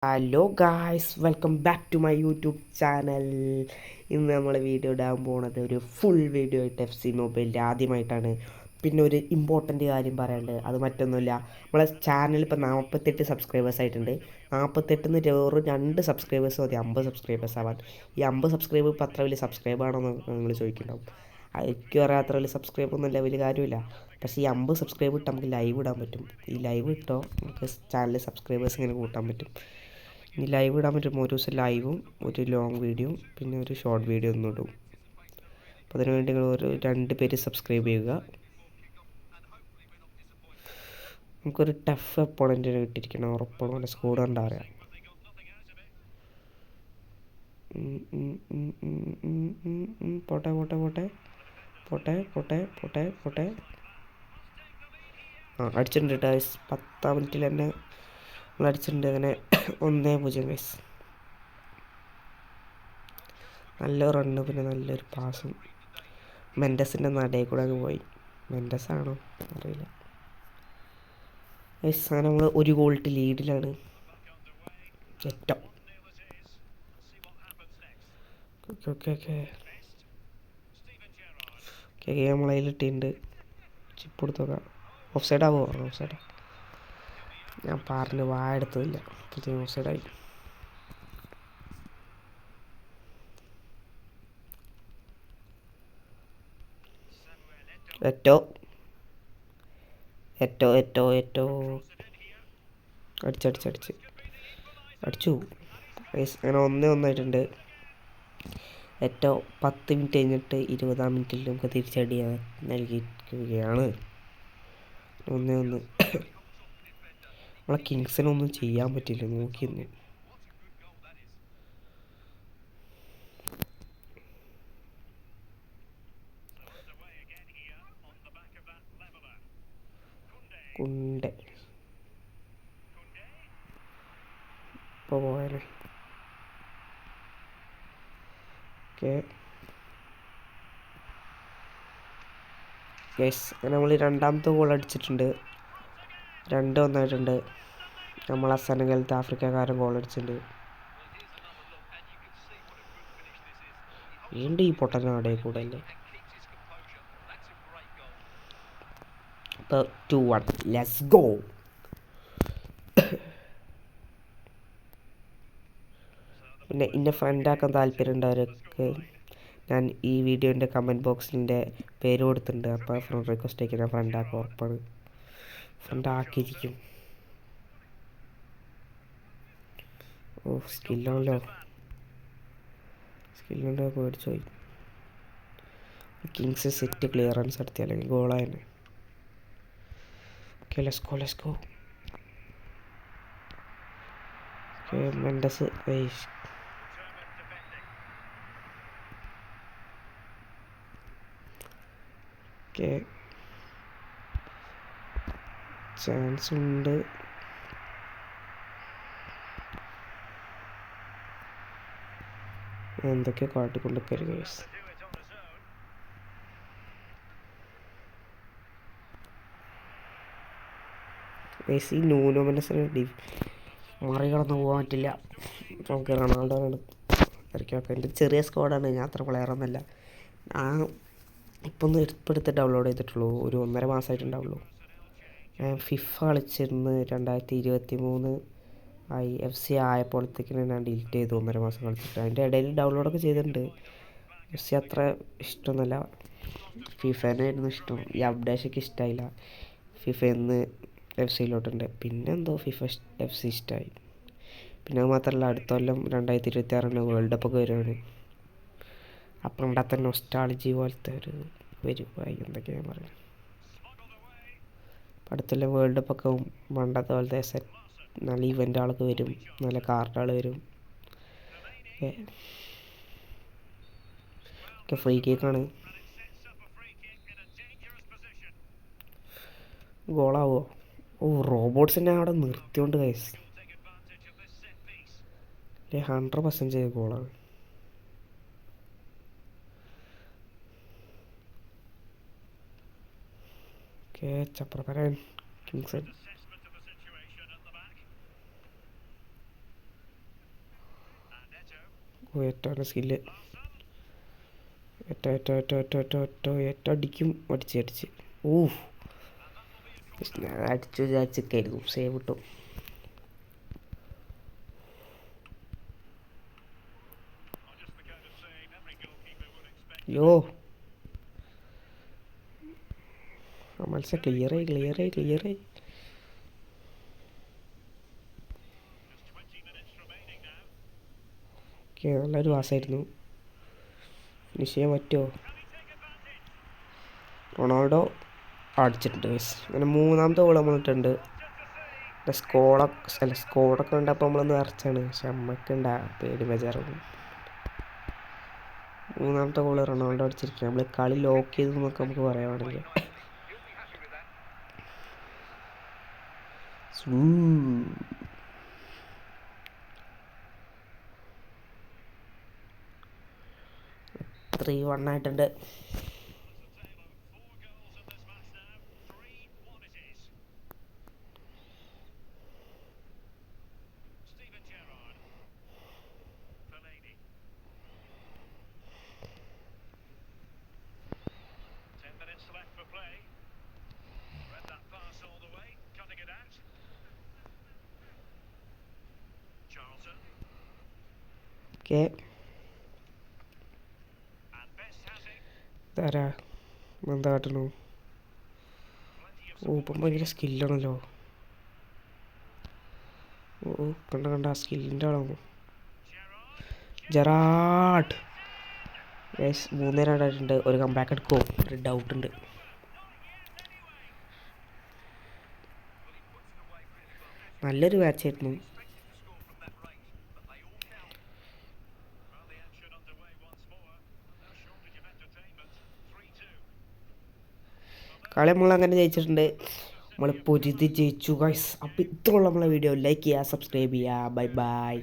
Hello guys, welcome back to my YouTube channel. ഇന്ന് നമ്മൾ video ഇടാൻ പോകുന്നത് ഒരു ഫുൾ വീഡിയോ ആയിട്ട് FC മൊബൈലിൻ്റെ ആദ്യമായിട്ടാണ്. പിന്നെ ഒരു ഇമ്പോർട്ടൻ്റ് കാര്യം പറയാനുണ്ട്. അത് മറ്റൊന്നുമില്ല, നമ്മളെ ചാനൽ ഇപ്പോൾ 48 സബ്സ്ക്രൈബേഴ്സ് ആയിട്ടുണ്ട്. 48 വെറും 2 സബ്സ്ക്രൈബേഴ്സ് മതി 50 സബ്സ്ക്രൈബേഴ്സ് ആവാൻ. ഈ 50 സബ്സ്ക്രൈബ് ഇപ്പോൾ അത്ര വലിയ സബ്സ്ക്രൈബ് ആണെന്ന് നിങ്ങൾ ചോദിക്കുന്നുണ്ടാവും. എനിക്ക് പറയാൻ അത്ര വലിയ സബ്സ്ക്രൈബ് ഒന്നുമില്ല, വലിയ കാര്യമില്ല. പക്ഷേ ഈ 50 സബ്സ്ക്രൈബ് ഇട്ട് നമുക്ക് ലൈവ് ഇടാൻ പറ്റും. ഈ ലൈവ് ഇട്ടോ നമുക്ക് ചാനലിൽ സബ്സ്ക്രൈബേഴ്സ് ഇങ്ങനെ കൂട്ടാൻ പറ്റും. ഇനി ലൈവ് ഇടാൻ പറ്റും. ഒരു ദിവസം ലൈവും ഒരു ലോങ് വീഡിയോയും പിന്നെ ഒരു ഷോർട്ട് വീഡിയോ ഒന്നും ഇടും. അപ്പോൾ അതിനുവേണ്ടി നിങ്ങൾ ഒരു 2 പേര് സബ്സ്ക്രൈബ് ചെയ്യുക. നമുക്കൊരു ടഫ് അപ്പോണൻറ്റിനെ കിട്ടിയിരിക്കണം, ഉറപ്പാണ്. സ്കോഡ് കണ്ടാ അറിയാം. പോട്ടെ പോട്ടെ പോട്ടെ പോട്ടെ പോട്ടെ പോട്ടെ പോട്ടെ അടിച്ചിട്ടുണ്ട് ഗൈസ്. 10ാം മിനിറ്റിൽ തന്നെ നമ്മൾ അടിച്ചിട്ടുണ്ട്. അങ്ങനെ 1-0 ഗൈസ്. നല്ല റണ്ണ്, പിന്നെ നല്ലൊരു പാസും. മെൻഡസിൻ്റെ നടയിൽ കൂടെ അങ്ങ് പോയി. മെൻഡസാണോ അറിയില്ല ഗൈസ്. അങ്ങനെ നമ്മൾ ഒരു ഗോളിട്ട് ലീഡിലാണ്. ഏറ്റവും ഓക്കെ ഓക്കെ ഓക്കെ ഓക്കെ നമ്മളതിലിട്ടുണ്ട്. ചിപ്പ് കൊടുത്തോക്കാം. ഓഫ് സൈഡ് ആവോ? Off side. ഞാൻ പറഞ്ഞ് വായെടുത്തതില്ല, പുതിയ ഓഫ് സൈഡായി. ഏറ്റവും ഏറ്റവും ഏറ്റവും ഏറ്റവും അടിച്ചടിച്ചടിച്ച് അടിച്ചു. അങ്ങനെ 1-1 ഏറ്റവും 10 മിനിറ്റ് കഴിഞ്ഞിട്ട് 20ാം മിനിറ്റിൽ നമുക്ക് തിരിച്ചടി നൽകിയിരിക്കുകയാണ്. 1-1. നമ്മളെ കിങ്സിനൊന്നും ചെയ്യാൻ പറ്റില്ല, നോക്കിയിരുന്നു. കുണ്ടെ ഇപ്പോൾ പോയാലേ. Okay yes. അങ്ങനെ നമ്മൾ രണ്ടാമത്തെ ഗോൾ അടിച്ചിട്ടുണ്ട്. 2-1 നമ്മൾ സെനഗലത്തെ ആഫ്രിക്കക്കാരൻ ഗോൾ അടിച്ചിട്ടുണ്ട്. വീണ്ടും ഈ പൊട്ടനാടെ കൂടെ അല്ലേ. ഇപ്പോൾ 2-1. Let's go. പിന്നെ എന്നെ ഫ്രണ്ടാക്കാൻ താല്പര്യമുണ്ടവർക്ക് ഞാൻ ഈ വീഡിയോൻ്റെ കമൻറ്റ് ബോക്സിൻ്റെ പേര് കൊടുത്തിട്ടുണ്ട്. അപ്പോൾ ഫ്രണ്ട് റിക്വസ്റ്റ് ആക്കി ഞാൻ ഫ്രണ്ടാക്കാം, ഉറപ്പാണ്. ഫ്രണ്ടാക്കിയിരിക്കും. ഓ സ്കില്ലുണ്ടോ പേടിച്ചു പോയി. കിങ്സ് സെറ്റ് ക്ലിയറൻസ് നടത്തി, അല്ലെങ്കിൽ ഗോളായനെ. Okay let's go let's go. Okay Mendes okay chance ഉണ്ട്. എന്തൊക്കെയോ കാട്ടിക്കൊണ്ടിരിക്കരുത് ഗൈസ്. ഈ ന്യൂനോ മെൻഡസിന് മറികടന്ന് പോകാൻ പറ്റില്ല. നമുക്ക് റൊണാൾഡോനാണ് കളിക്കാം. എൻ്റെ ചെറിയ സ്ക്വാഡാണ്, ഞാൻ അത്ര പ്ലെയറൊന്നുമല്ല. ഞാൻ ഇപ്പം എടുത്ത് ഡൗൺലോഡ് ചെയ്തിട്ടുള്ളൂ, ഒരു 1.5 മാസമായിട്ടുണ്ടാവുള്ളൂ. ഞാൻ ഫിഫ കളിച്ചിരുന്ന് 2023 FC ആയപ്പോഴത്തേക്കിന് ഞാൻ ഡിലീറ്റ് ചെയ്തു. 1.5 മാസം കളിച്ചിട്ട് അതിൻ്റെ ഇടയിൽ ഡൗൺലോഡൊക്കെ ചെയ്തിട്ടുണ്ട്. FC അത്ര ഇഷ്ടമൊന്നുമല്ല, ഫിഫേനായിരുന്നു ഇഷ്ടം. ഈ അപ്ഡേഷനൊക്കെ ഇഷ്ടമായില്ല. ഫിഫന്ന് FCയിലോട്ടുണ്ട്. പിന്നെ എന്തോ FC ഇഷ്ടമായി. പിന്നെ അത് മാത്രമല്ല, അടുത്ത കൊല്ലം 2026 വേൾഡ് കപ്പൊക്കെ വരുവാണ്. അപ്പം ഉണ്ടാത്ത നൊസ്റ്റാളജി പോലത്തെ ഒരു വരും. എന്തൊക്കെയാണ് ഞാൻ പറയുന്നത്. അടുത്തുള്ള വേൾഡ് കപ്പൊക്കെ പണ്ടത്തെ പോലത്തെ നല്ല ഇവൻ്റുകളൊക്കെ വരും, നല്ല കാർഡുകൾ വരും. ഒക്കെ ഫ്രീ കേക്കാണ്. ഗോളാവോ? ഓ റോബോട്ട്സിനെ അവിടെ നിർത്തിയോണ്ട് ഗൈസ്. 100% ഗോളാണ്. ഓക്കെ ചപ്രപരൻ കിങ്സ്. ഏറ്റവും സ്കില്ല് ഏറ്റവും അടിക്കും അടിച്ച് ഞാൻ അടിച്ചു വിചാരിച്ചൊക്കെയായിരുന്നു സേവ് കിട്ടും. യോ മത്സരം ക്ലിയറായി. ഓക്കെ, നല്ലൊരു പാസ്സായിരുന്നു. ഫിനിഷ് ചെയ്യാൻ പറ്റുമോ? റൊണാൾഡോ അടിച്ചിട്ടുണ്ട് ഗൈസ്. അങ്ങനെ മൂന്നാമത്തെ ഗോൾ നമ്മൾ ഇട്ടിട്ടുണ്ട്. സ്കോഡൊക്കെ കണ്ടപ്പോൾ നമ്മളൊന്ന് നിറച്ചാണ്, പക്ഷെ നമ്മക്കുണ്ടാ പേടി ബേജാറും. മൂന്നാമത്തെ ഗോൾ റൊണാൾഡോ അടിച്ചിരിക്കുക. നമ്മൾ കളി ലോക്ക് ചെയ്തു എന്നൊക്കെ നമുക്ക് പറയുവാണെങ്കിൽ. ത്രീ 1 ആയിട്ടുണ്ട്. ഓക്കെ, ഇതാരാ എന്താ കാട്ടണു? ഇപ്പം ഭയങ്കര സ്കില്ലാണല്ലോ. കണ്ട സ്കില്ലിൻ്റെ ആളാണ് ജെറാർഡ്. 3-2 ആയിട്ടുണ്ട്. ഒരു കംബാക്ക് എടുക്കുമോ? ഒരു ഡൗട്ട് ഉണ്ട്. നല്ലൊരു മാച്ചായിരുന്നു. കളി നമ്മളങ്ങനെ ജയിച്ചിട്ടുണ്ട്. നമ്മൾ പൊരുതി ജയിച്ചു ഗൈസ്. അപ്പോൾ ഇത്രയുള്ള നമ്മളെ വീഡിയോ ലൈക്ക് ചെയ്യുക, സബ്സ്ക്രൈബ് ചെയ്യുക. Bye bye.